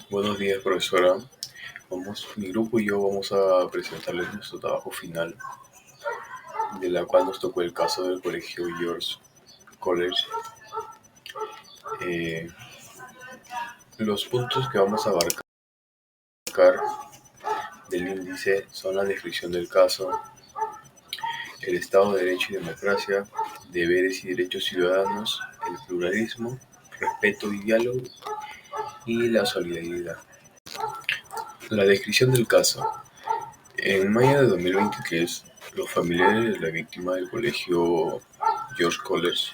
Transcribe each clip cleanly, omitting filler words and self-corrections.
Buenos días, profesora. Mi grupo y yo vamos a presentarles nuestro trabajo final, de la cual nos tocó el caso del colegio George College. Eh, los puntos que vamos a abarcar del índice son la descripción del caso, el Estado de Derecho y democracia, deberes y derechos ciudadanos, el pluralismo, respeto y diálogo y la solidaridad. La descripción del caso. En mayo de 2023, los familiares de la víctima del colegio George College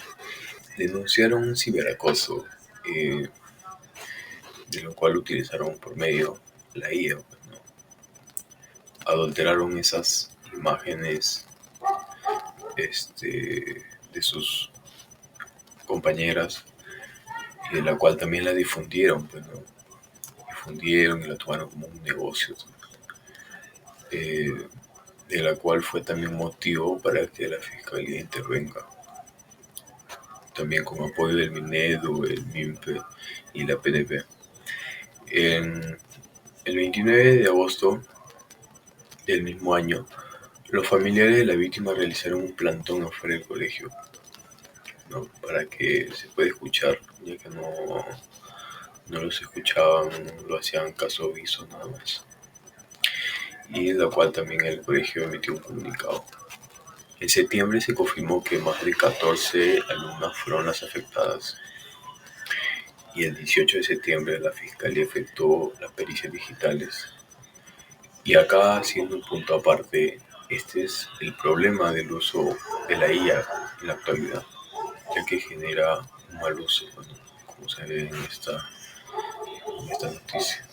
denunciaron un ciberacoso, de lo cual utilizaron por medio la IA, ¿no? Adulteraron esas imágenes de sus compañeras, y de la cual también la difundieron, pues, ¿no? Difundieron y la tomaron como un negocio, eh, de la cual fue también motivo para que la fiscalía intervenga, también con apoyo del Minedu, el MIMPE y la PNP. En el 29 de agosto del mismo año, los familiares de la víctima realizaron un plantón afuera del colegio, ¿no? Para que se pueda escuchar, ya que no los escuchaban, lo hacían caso omiso nada más. Y de la cual también el colegio emitió un comunicado. En septiembre se confirmó que más de 14 alumnas fueron las afectadas, y el 18 de septiembre la fiscalía efectuó las pericias digitales. Y acá, haciendo un punto aparte, este es el problema del uso de la IA en la actualidad, ya que genera un mal uso, bueno, como se ve en esta noticia.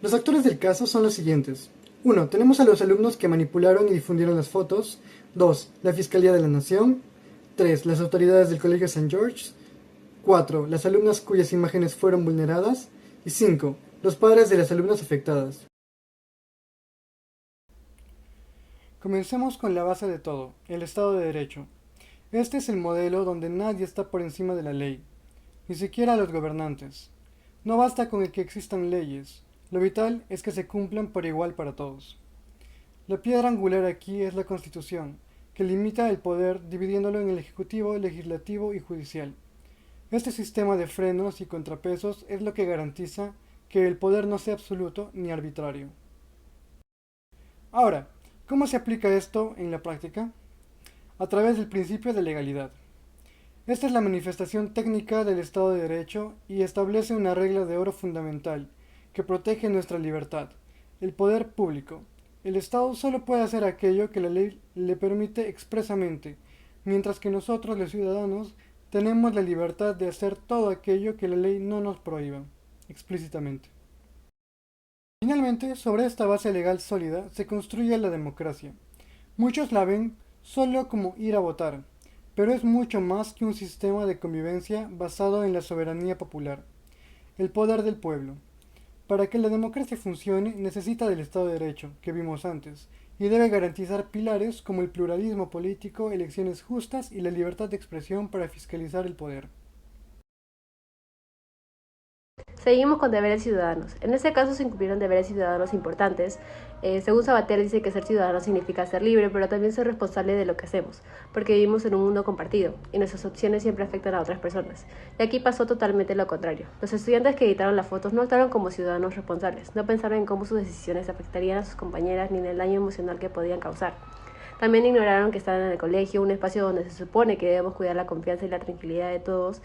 Los actores del caso son los siguientes. 1. Tenemos a los alumnos que manipularon y difundieron las fotos. 2. La Fiscalía de la Nación. 3. Las autoridades del Colegio St. George. 4. Las alumnas cuyas imágenes fueron vulneradas. Y 5. Los padres de las alumnas afectadas. Comencemos con la base de todo, el Estado de Derecho. Este es el modelo donde nadie está por encima de la ley, ni siquiera los gobernantes. No basta con el que existan leyes, lo vital es que se cumplan por igual para todos. La piedra angular aquí es la Constitución, que limita el poder dividiéndolo en el Ejecutivo, Legislativo y Judicial. Este sistema de frenos y contrapesos es lo que garantiza que el poder no sea absoluto ni arbitrario. Ahora, ¿cómo se aplica esto en la práctica? A través del principio de legalidad. Esta es la manifestación técnica del Estado de Derecho y establece una regla de oro fundamental que protege nuestra libertad, el poder público. El Estado solo puede hacer aquello que la ley le permite expresamente, mientras que nosotros, los ciudadanos, tenemos la libertad de hacer todo aquello que la ley no nos prohíba, explícitamente. Finalmente, sobre esta base legal sólida se construye la democracia. Muchos la ven solo como ir a votar, pero es mucho más que un sistema de convivencia basado en la soberanía popular, el poder del pueblo. Para que la democracia funcione necesita del Estado de Derecho, que vimos antes, y debe garantizar pilares como el pluralismo político, elecciones justas y la libertad de expresión para fiscalizar el poder. Seguimos con deberes ciudadanos. En este caso se incumplieron deberes ciudadanos importantes. Según Sabater dice que ser ciudadano significa ser libre, pero también ser responsable de lo que hacemos, porque vivimos en un mundo compartido y nuestras opciones siempre afectan a otras personas. Y aquí pasó totalmente lo contrario. Los estudiantes que editaron las fotos no actuaron como ciudadanos responsables, no pensaron en cómo sus decisiones afectarían a sus compañeras ni en el daño emocional que podían causar. También ignoraron que estaban en el colegio, un espacio donde se supone que debemos cuidar la confianza y la tranquilidad de todos,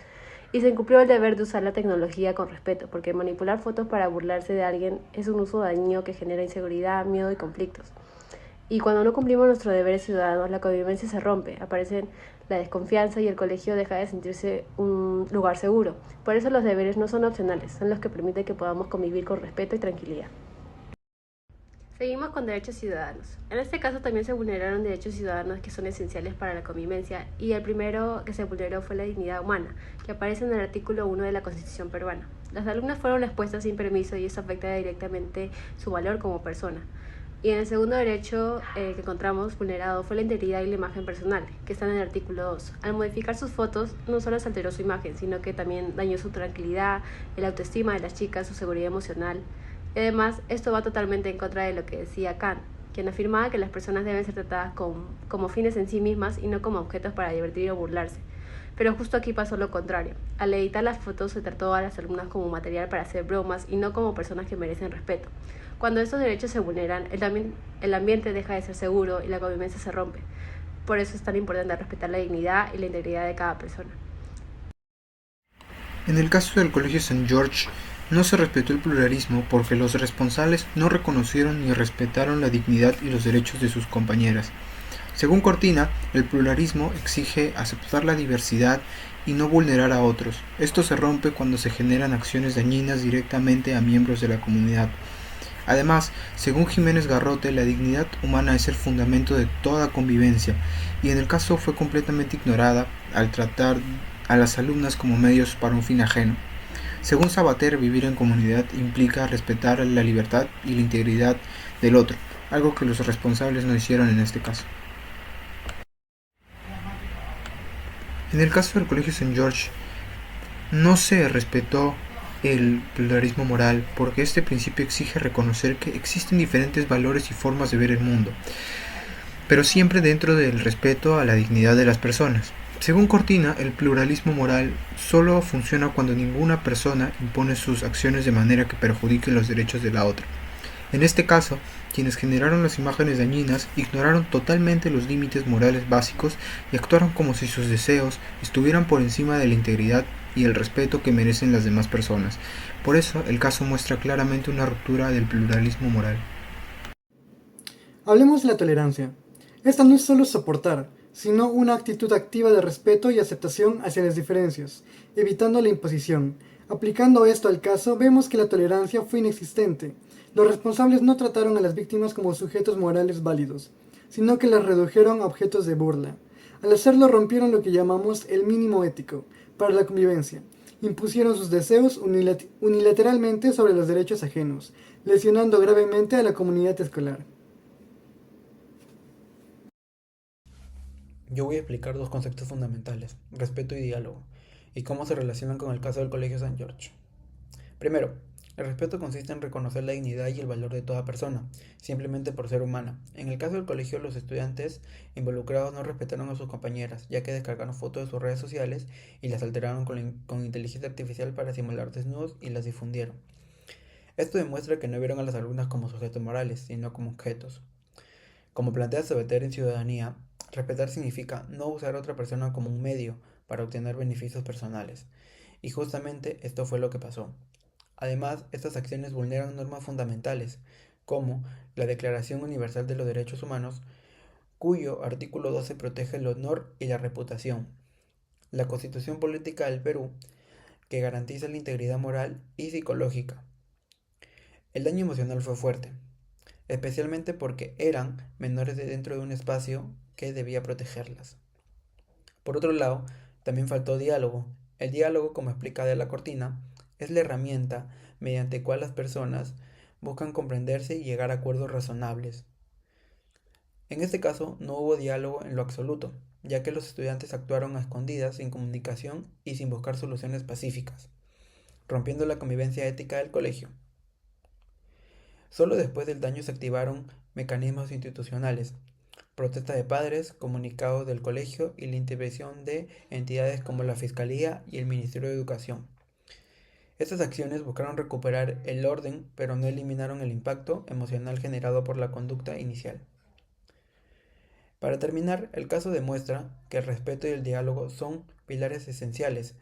y se incumplió el deber de usar la tecnología con respeto, porque manipular fotos para burlarse de alguien es un uso dañino que genera inseguridad, miedo y conflictos. Y cuando no cumplimos nuestros deberes ciudadanos, la convivencia se rompe, aparece la desconfianza y el colegio deja de sentirse un lugar seguro. Por eso los deberes no son opcionales, son los que permiten que podamos convivir con respeto y tranquilidad. Seguimos con derechos ciudadanos. En este caso también se vulneraron derechos ciudadanos que son esenciales para la convivencia, y el primero que se vulneró fue la dignidad humana, que aparece en el artículo 1 de la Constitución peruana. Las alumnas fueron expuestas sin permiso y eso afecta directamente su valor como persona. Y en el segundo derecho que encontramos vulnerado fue la integridad y la imagen personal, que está en el artículo 2. Al modificar sus fotos, no solo se alteró su imagen, sino que también dañó su tranquilidad, el autoestima de las chicas, su seguridad emocional. Y además, esto va totalmente en contra de lo que decía Kant, quien afirmaba que las personas deben ser tratadas como fines en sí mismas y no como objetos para divertir o burlarse. Pero justo aquí pasó lo contrario. Al editar las fotos se trató a las alumnas como material para hacer bromas y no como personas que merecen respeto. Cuando estos derechos se vulneran, el ambiente deja de ser seguro y la convivencia se rompe. Por eso es tan importante respetar la dignidad y la integridad de cada persona. En el caso del Colegio St. George, no se respetó el pluralismo porque los responsables no reconocieron ni respetaron la dignidad y los derechos de sus compañeras. Según Cortina, el pluralismo exige aceptar la diversidad y no vulnerar a otros. Esto se rompe cuando se generan acciones dañinas directamente a miembros de la comunidad. Además, según Jiménez Garrote, la dignidad humana es el fundamento de toda convivencia, y en el caso fue completamente ignorada al tratar a las alumnas como medios para un fin ajeno. Según Sabater, vivir en comunidad implica respetar la libertad y la integridad del otro, algo que los responsables no hicieron en este caso. En el caso del Colegio St. George, no se respetó el pluralismo moral porque este principio exige reconocer que existen diferentes valores y formas de ver el mundo, pero siempre dentro del respeto a la dignidad de las personas. Según Cortina, el pluralismo moral solo funciona cuando ninguna persona impone sus acciones de manera que perjudique los derechos de la otra. En este caso, quienes generaron las imágenes dañinas ignoraron totalmente los límites morales básicos y actuaron como si sus deseos estuvieran por encima de la integridad y el respeto que merecen las demás personas. Por eso, el caso muestra claramente una ruptura del pluralismo moral. Hablemos de la tolerancia. Esta no es solo soportar, sino una actitud activa de respeto y aceptación hacia las diferencias, evitando la imposición. Aplicando esto al caso, vemos que la tolerancia fue inexistente. Los responsables no trataron a las víctimas como sujetos morales válidos, sino que las redujeron a objetos de burla. Al hacerlo rompieron lo que llamamos el mínimo ético para la convivencia. Impusieron sus deseos unilateralmente sobre los derechos ajenos, lesionando gravemente a la comunidad escolar. Yo voy a explicar dos conceptos fundamentales, respeto y diálogo, y cómo se relacionan con el caso del Colegio St. George. Primero, el respeto consiste en reconocer la dignidad y el valor de toda persona, simplemente por ser humana. En el caso del colegio, los estudiantes involucrados no respetaron a sus compañeras, ya que descargaron fotos de sus redes sociales y las alteraron con inteligencia artificial para simular desnudos y las difundieron. Esto demuestra que no vieron a las alumnas como sujetos morales, sino como objetos. Como plantea Sabater en Ciudadanía, respetar significa no usar a otra persona como un medio para obtener beneficios personales. Y justamente esto fue lo que pasó. Además, estas acciones vulneran normas fundamentales, como la Declaración Universal de los Derechos Humanos, cuyo artículo 12 protege el honor y la reputación, la Constitución Política del Perú, que garantiza la integridad moral y psicológica. El daño emocional fue fuerte, especialmente porque eran menores de dentro de un espacio que debía protegerlas. Por otro lado, también faltó diálogo. El diálogo, como explica de la Cortina, es la herramienta mediante cual las personas buscan comprenderse y llegar a acuerdos razonables. En este caso, no hubo diálogo en lo absoluto, ya que los estudiantes actuaron a escondidas, sin comunicación y sin buscar soluciones pacíficas, rompiendo la convivencia ética del colegio. Solo después del daño se activaron mecanismos institucionales, protesta de padres, comunicados del colegio y la intervención de entidades como la Fiscalía y el Ministerio de Educación. Estas acciones buscaron recuperar el orden, pero no eliminaron el impacto emocional generado por la conducta inicial. Para terminar, el caso demuestra que el respeto y el diálogo son pilares esenciales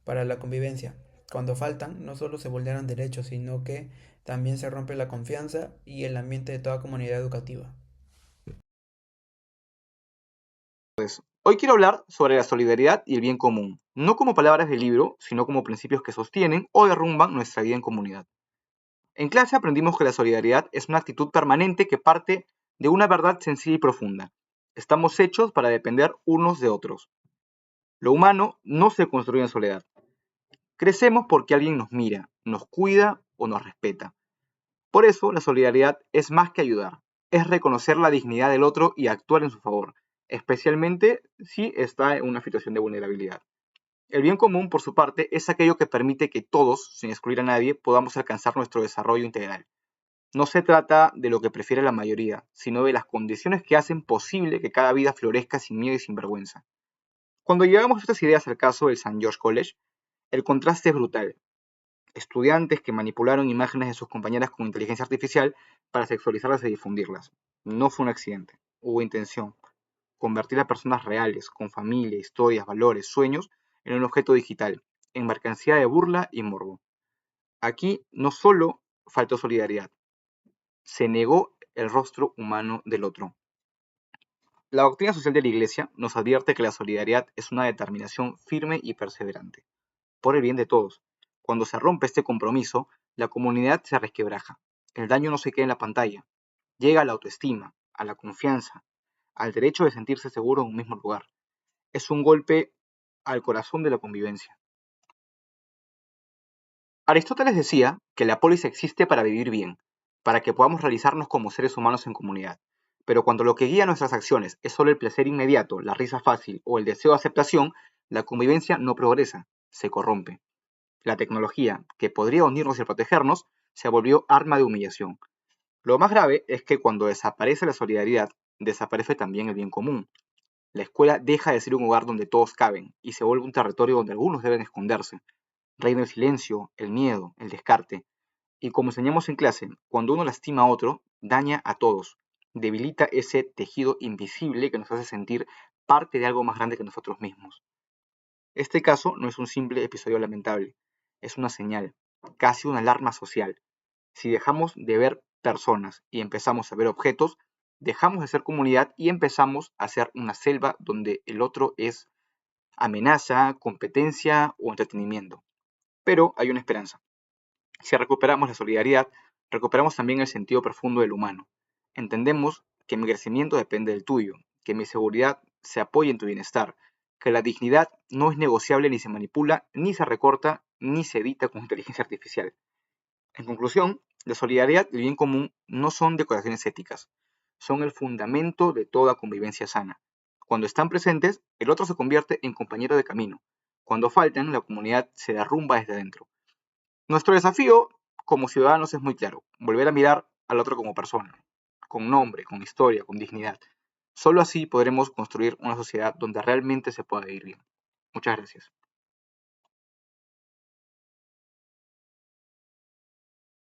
para la convivencia. Cuando faltan, no solo se vulneran derechos, sino que también se rompe la confianza y el ambiente de toda comunidad educativa. Hoy quiero hablar sobre la solidaridad y el bien común, no como palabras del libro, sino como principios que sostienen o derrumban nuestra vida en comunidad. En clase aprendimos que la solidaridad es una actitud permanente que parte de una verdad sencilla y profunda. Estamos hechos para depender unos de otros. Lo humano no se construye en soledad. Crecemos porque alguien nos mira, nos cuida o nos respeta. Por eso la solidaridad es más que ayudar. es reconocer la dignidad del otro y actuar en su favor, especialmente si está en una situación de vulnerabilidad. El bien común, por su parte, es aquello que permite que todos, sin excluir a nadie, podamos alcanzar nuestro desarrollo integral. No se trata de lo que prefiere la mayoría, sino de las condiciones que hacen posible que cada vida florezca sin miedo y sin vergüenza. Cuando llevamos estas ideas al caso del St. George College, el contraste es brutal. Estudiantes que manipularon imágenes de sus compañeras con inteligencia artificial para sexualizarlas y difundirlas. No fue un accidente, hubo intención. Convertir a personas reales, con familia, historias, valores, sueños, en un objeto digital, en mercancía de burla y morbo. Aquí no solo faltó solidaridad, se negó el rostro humano del otro. La doctrina social de la Iglesia nos advierte que la solidaridad es una determinación firme y perseverante, por el bien de todos. Cuando se rompe este compromiso, la comunidad se resquebraja. El daño no se queda en la pantalla, llega a la autoestima, a la confianza, al derecho de sentirse seguro en un mismo lugar. Es un golpe al corazón de la convivencia. Aristóteles decía que la polis existe para vivir bien, para que podamos realizarnos como seres humanos en comunidad. Pero cuando lo que guía nuestras acciones es solo el placer inmediato, la risa fácil o el deseo de aceptación, la convivencia no progresa, se corrompe. La tecnología, que podría unirnos y protegernos, se volvió arma de humillación. Lo más grave es que cuando desaparece la solidaridad, desaparece también el bien común. La escuela deja de ser un lugar donde todos caben y se vuelve un territorio donde algunos deben esconderse. Reina el silencio, el miedo, el descarte. Y como enseñamos en clase, cuando uno lastima a otro, daña a todos. Debilita ese tejido invisible que nos hace sentir parte de algo más grande que nosotros mismos. Este caso no es un simple episodio lamentable, es una señal, casi una alarma social. Si dejamos de ver personas y empezamos a ver objetos, dejamos de ser comunidad y empezamos a ser una selva donde el otro es amenaza, competencia o entretenimiento. Pero hay una esperanza. Si recuperamos la solidaridad, recuperamos también el sentido profundo del humano. Entendemos que mi crecimiento depende del tuyo, que mi seguridad se apoya en tu bienestar, que la dignidad no es negociable ni se manipula, ni se recorta, ni se edita con inteligencia artificial. En conclusión, la solidaridad y el bien común no son decoraciones éticas, son el fundamento de toda convivencia sana. Cuando están presentes, el otro se convierte en compañero de camino. Cuando faltan, la comunidad se derrumba desde dentro. Nuestro desafío como ciudadanos es muy claro, volver a mirar al otro como persona, con nombre, con historia, con dignidad. Solo así podremos construir una sociedad donde realmente se pueda vivir bien. Muchas gracias.